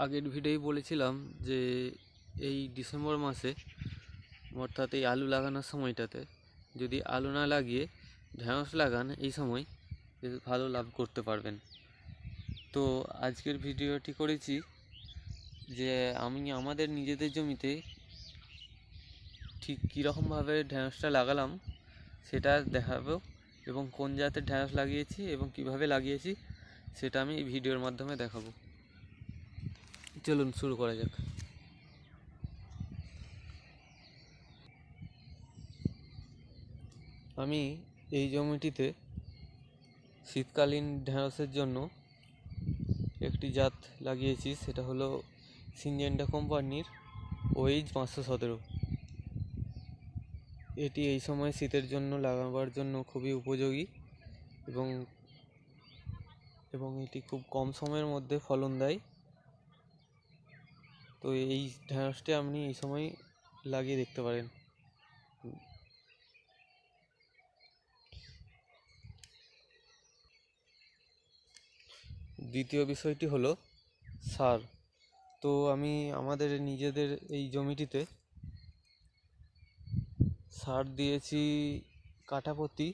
আগের ভিডিওই বলেছিলাম যে এই ডিসেম্বর মাসে অর্থাৎ এই আলু লাগানোর সময়টাতে যদি আলু না লাগিয়ে ঢ্যাঁড়স লাগান এই সময় ভালো লাভ করতে পারবেন। তো আজকের ভিডিওটি করেছি যে আমি আমাদের নিজেদের জমিতে ঠিক কীরকমভাবে ঢ্যাঁড়সটা লাগালাম সেটা দেখাবো, এবং কোন জাতের ঢ্যাঁড়স লাগিয়েছি এবং কিভাবে লাগিয়েছি সেটা আমি এই ভিডিওর মাধ্যমে দেখাবো। চলুন শুরু করা যাক। আমি এই জমিটিতে শীতকালীন ঢ্যাঁড়সের জন্য একটি জাত লাগিয়েছি, সেটা হলো সিনজেন্টা কোম্পানির OH-517। এটি এই সময় শীতের জন্য লাগাবার জন্য খুবই উপযোগী এবং এবং এটি খুব কম সময়ের মধ্যে ফলন দেয়। তো এই ঢ্যাঁড়সটি আপনি এই সময় লাগিয়ে দেখতে পারেন। দ্বিতীয় বিষয়টি হলো সার। তো আমি আমাদের নিজেদের এই জমিটিতে সার দিয়েছি কাঠাপ্রতি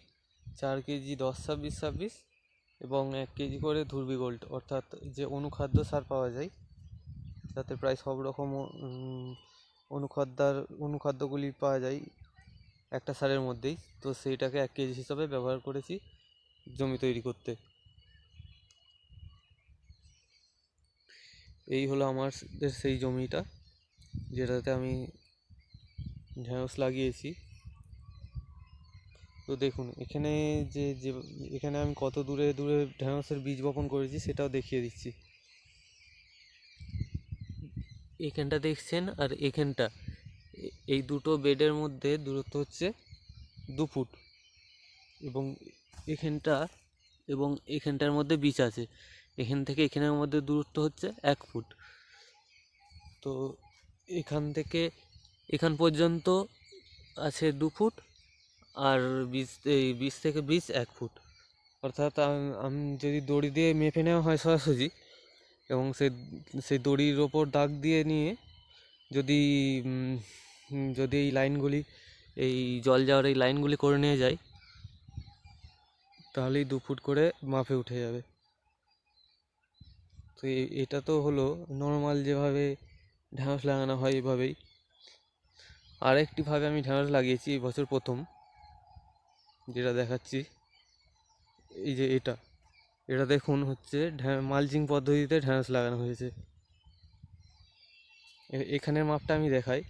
4 কেজি 10-26-26 এবং 1 কেজি করে ধুরবি গোল্ড, অর্থাৎ যে অনুখাদ্য সার পাওয়া যায় যাতে প্রায় সব রকম অনুখাদ্যগুলি পাওয়া যায় একটা সারের মধ্যেই। তো সেইটাকে 1 কেজি হিসাবে ব্যবহার করেছি জমি তৈরি করতে। এই হলো আমাদের সেই জমিটা যেটাতে আমি ঢ্যাঁড়স লাগিয়েছি। তো দেখুন এখানে যে এখানে আমি কত দূরে দূরে ঢ্যাঁড়সের বীজ বপন করেছি সেটাও দেখিয়ে দিচ্ছি। এখানটা দেখছেন আর এখানটা, এই দুটো বেডের মধ্যে দূরত্ব হচ্ছে 2 ফুট, এবং এখানটা এবং এখানটার মধ্যে বীজ আছে। এখান থেকে এখানের মধ্যে দূরত্ব হচ্ছে 1 ফুট। তো এখান থেকে এখান পর্যন্ত আছে 2 ফুট, আর বীজ থেকে বীজ 1 ফুট। অর্থাৎ আমি যদি দড়ি দিয়ে মেপে নেওয়া হয় সরাসরি, এবং সেই দড়ির ওপর দাগ দিয়ে নিয়ে যদি যদি এই লাইনগুলি, এই জল যাওয়ার এই লাইনগুলি করে নিয়ে যায়, তাহলেই 2 ফুট করে মাপে উঠে যাবে। তো এটা তো হলো নর্মাল যেভাবে ঢ্যাঁড়স লাগানো হয় এভাবেই। আরেকটিভাবে আমি ঢ্যাঁড়স লাগিয়েছি এই বছর প্রথম, যেটা দেখাচ্ছি। এই যে এটা দেখুন হচ্ছে মালচিং পদ্ধতিতে ঢ্যাঁড়স লাগানো হয়েছে। এখানের মাপটা আমি দেখাই।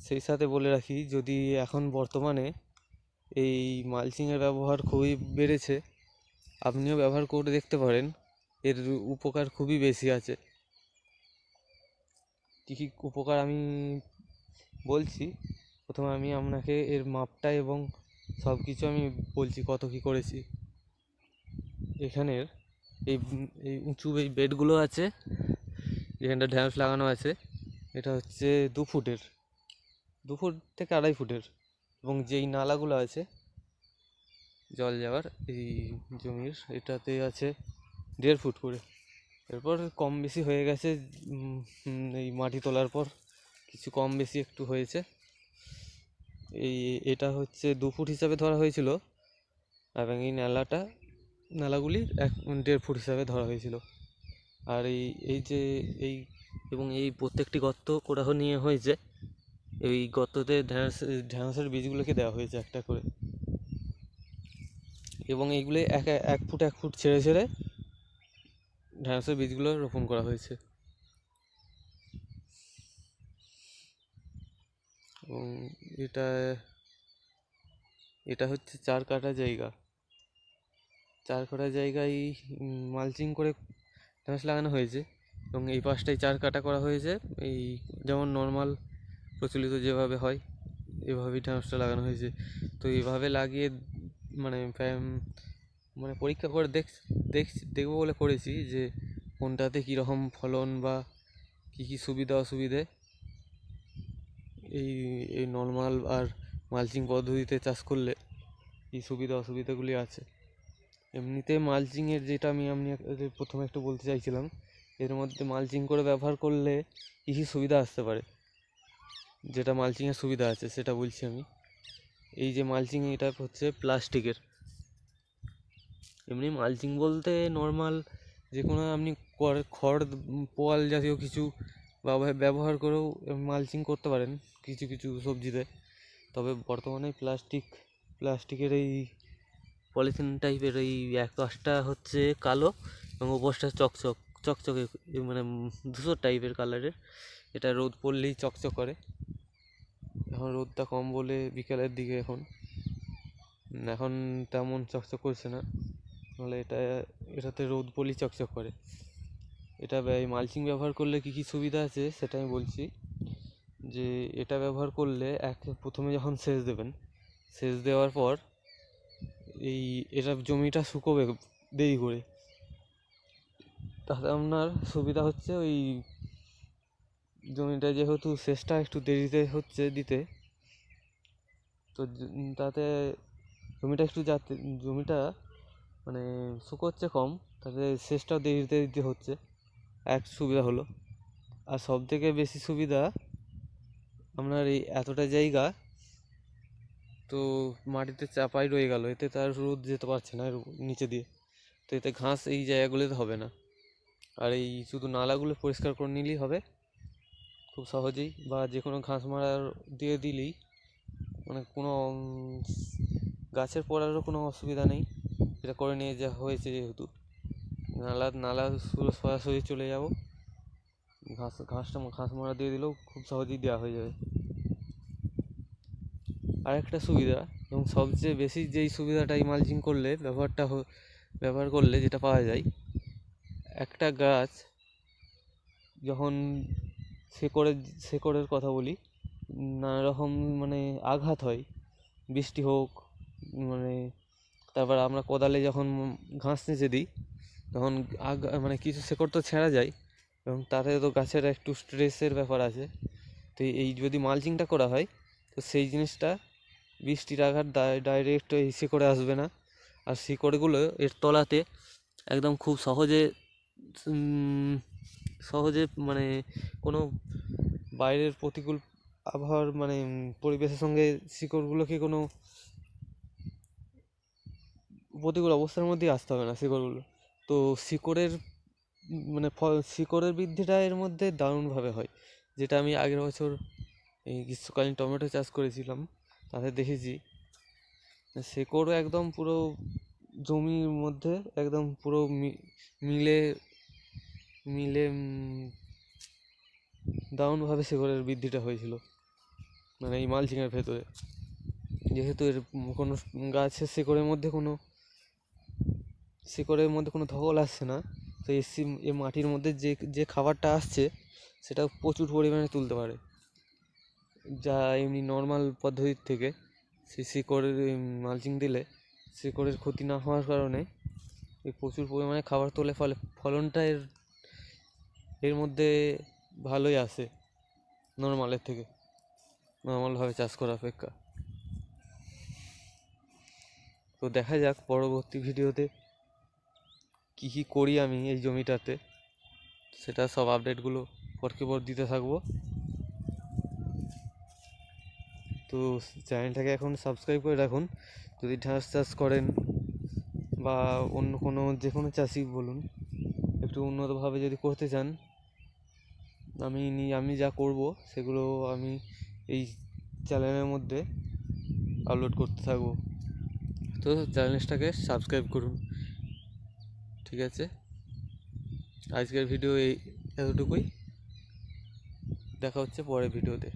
সেই সাথে বলে রাখি, যদি এখন বর্তমানে এই মালচিংয়ের ব্যবহার খুবই বেড়েছে, আপনিও ব্যবহার করে দেখতে পারেন, এর উপকার খুবই বেশি আছে। কী কী উপকার আমি বলছি। প্রথমে আমি আপনাকে এর মাপটা এবং সব কিছু আমি বলছি কত কী করেছি। এখানের এই উঁচু এই বেডগুলো আছে যেখানটা ঢ্যাঁড়স লাগানো আছে, এটা হচ্ছে 2 ফুটের, 2 ফুট থেকে 2.5 ফুটের, এবং যেই নালাগুলো আছে জল যাওয়ার এই জমির, এটাতে আছে 1.5 ফুট করে। এরপর কম বেশি হয়ে গেছে, এই মাটি তোলার পর কিছু কম বেশি একটু হয়েছে। এটা হচ্ছে 2 ফুট হিসাবে ধরা হয়েছিল, এবং এই নালাগুলি 1.5 ফুট হিসাবে ধরা হয়েছিল। আর এই প্রত্যেকটি গর্ত কোড়া নিয়ে হয়েছে। এই গর্ততে ঢ্যাঁড়সের বীজগুলোকে দেওয়া হয়েছে একটা করে, এবং এইগুলো 1 ফুট 1 ফুট ছেড়ে ছেড়ে ঢ্যাঁড়সের বীজগুলো রোপণ করা হয়েছে। এবং এটা হচ্ছে 4 কাঠা জায়গা। 4 কাঠা জায়গায় মালচিং করে ঢ্যাঁড়স লাগানো হয়েছে, এবং এই পাশটায় 4 কাঠা করা হয়েছে। এই যেমন নর্মাল প্রচলিত যেভাবে হয় এভাবেই ঢ্যাঁড়সটা লাগানো হয়েছে। তো এইভাবে লাগিয়ে মানে পরীক্ষা করে দেখবো বলে করেছি যে কোনটাতে কীরকম ফলন বা কী কী সুবিধা অসুবিধে এই নর্মাল আর মালচিং পদ্ধতিতে চাষ করলে এই সুবিধা অসুবিধাগুলি আছে। এমনিতে মালচিংয়ের যেটা আমি প্রথমে একটু বলতে চাইছিলাম, এর মধ্যে মালচিং করে ব্যবহার করলে কী কী সুবিধা আসতে পারে, যেটা মালচিংয়ের সুবিধা আছে সেটা বলছি আমি। এই যে মালচিং, এটা হচ্ছে প্লাস্টিকের। এমনি মালচিং বলতে নর্মাল যে কোনো আপনি খড় পোয়াল জাতীয় কিছু ব্যবহার করেও মালচিং করতে পারেন কিছু কিছু সবজিতে। তবে বর্তমানে প্লাস্টিকের এই পলিথিন টাইপের এই এক পাশটা হচ্ছে কালো এবং ওপরটা চকচকে মানে ধূসর টাইপের কালারের। এটা রোদ পড়লেই চকচক করে। এখন রোদটা কম বলে বিকেলের দিকে এখন তেমন চকচক করছে না, নাহলে এটাতে রোদ পড়লেই চকচক করে। এই মালচিং ব্যবহার করলে কী কী সুবিধা আছে সেটা আমি বলছি। যে এটা ব্যবহার করলে প্রথমে যখন সেচ দেবেন, সেচ দেওয়ার পর এটা জমিটা শুকোবে দেরি করে। তাতে আপনার সুবিধা হচ্ছে ওই জমিটা যেহেতু সেচটা একটু দেরিতে হচ্ছে দিতে, তো তাতে জমিটা মানে শুকোচ্ছে কম, তাতে সেচটাও দেরিতে দিতে হচ্ছে, এক সুবিধা হলো। আর সব থেকে বেশি সুবিধা আপনার এই এতটা জায়গা তো মাটিতে চাপাই রয়ে গেল, এতে তার রোদ যেতে পারছে না নিচে দিয়ে, তো এতে ঘাস এই জায়গাগুলোতে হবে না। আর এই শুধু নালাগুলো পরিষ্কার করে নিলেই হবে খুব সহজেই, বা যে কোনো ঘাস মারার দিয়ে দিলেই মানে কোনো গাছের পড়ারও কোনো অসুবিধা নেই। এটা করে নিয়ে যা হয়েছে, যেহেতু নালা সরাসরি চলে যাব, ঘাস মারা দিয়ে দিলেও খুব সহজেই দেওয়া হয়ে যাবে। আরেকটা সুবিধা এবং সবচেয়ে বেশি যেই সুবিধাটা এই মালচিং করলে ব্যবহার করলে যেটা পাওয়া যায়, একটা গাছ যখন শেকড়ের কথা বলি, নানা রকম মানে আঘাত হয়, বৃষ্টি হোক মানে, তারপর আমরা কোদালে যখন ঘাস নিচে দিই তখন মানে কিছু শেকড় তো ছেঁড়া যায়, এবং তাতে তো গাছের একটু স্ট্রেসের ব্যাপার আছে। তো এই যদি মালচিংটা করা হয়, তো সেই জিনিসটা বৃষ্টির আঘাত ডাইরেক্ট এই শিকড়ে আসবে না, আর শিকড়গুলো এর তলাতে একদম খুব সহজে মানে কোনো বাইরের প্রতিকূল আবহাওয়ার মানে পরিবেশের সঙ্গে শিকড়গুলোকে কোনো প্রতিকূল অবস্থার মধ্যেই আসতে হবে না শিকড়গুলো। তো শিকড়ের বৃদ্ধিটা এর মধ্যে দারুণভাবে হয়, যেটা আমি আগের বছর এই গ্রীষ্মকালীন টমেটো চাষ করেছিলাম, তাতে দেখেছি শিকড়ও একদম পুরো জমির মধ্যে একদম পুরো মিলে দারুণভাবে শিকড়ের বৃদ্ধিটা হয়েছিল, মানে এই মালচিংয়ের ভেতরে। যেহেতু এর কোনো গাছের শিকড়ের মধ্যে কোনো ধকল আসছে না, তো এই মাটির মধ্যে যে খাবারটা আসছে সেটা প্রচুর পরিমাণে তুলতে পারে, যা এমনি নর্মাল পদ্ধতির থেকে শিকড়ের মালচিং দিলে শিকড়ের ক্ষতি না হওয়ার কারণে এই প্রচুর পরিমাণে খাবার তোলে, ফলে ফলনটা এর মধ্যে ভালোই আসে নর্মালভাবে চাষ করা অপেক্ষা। তো দেখা যাক পরবর্তী ভিডিওতে কী কী করি আমি এই জমিটাতে, সেটা সব আপডেটগুলো পর দিতে থাকবো। তো চ্যানেলটাকে এখন সাবস্ক্রাইব করে রাখুন। যদি ঢ্যাঁড়স চাষ করেন বা অন্য যে কোনো চাষই বলুন, একটু উন্নতভাবে যদি করতে চান, আমি যা করব সেগুলো আমি এই চ্যানেলের মধ্যে আপলোড করতে থাকবো। তো চ্যানেলটাকে সাবস্ক্রাইব করুন। ঠিক আছে, আজকের ভিডিও এতটুকুই। দেখা হচ্ছে পরের ভিডিওতে।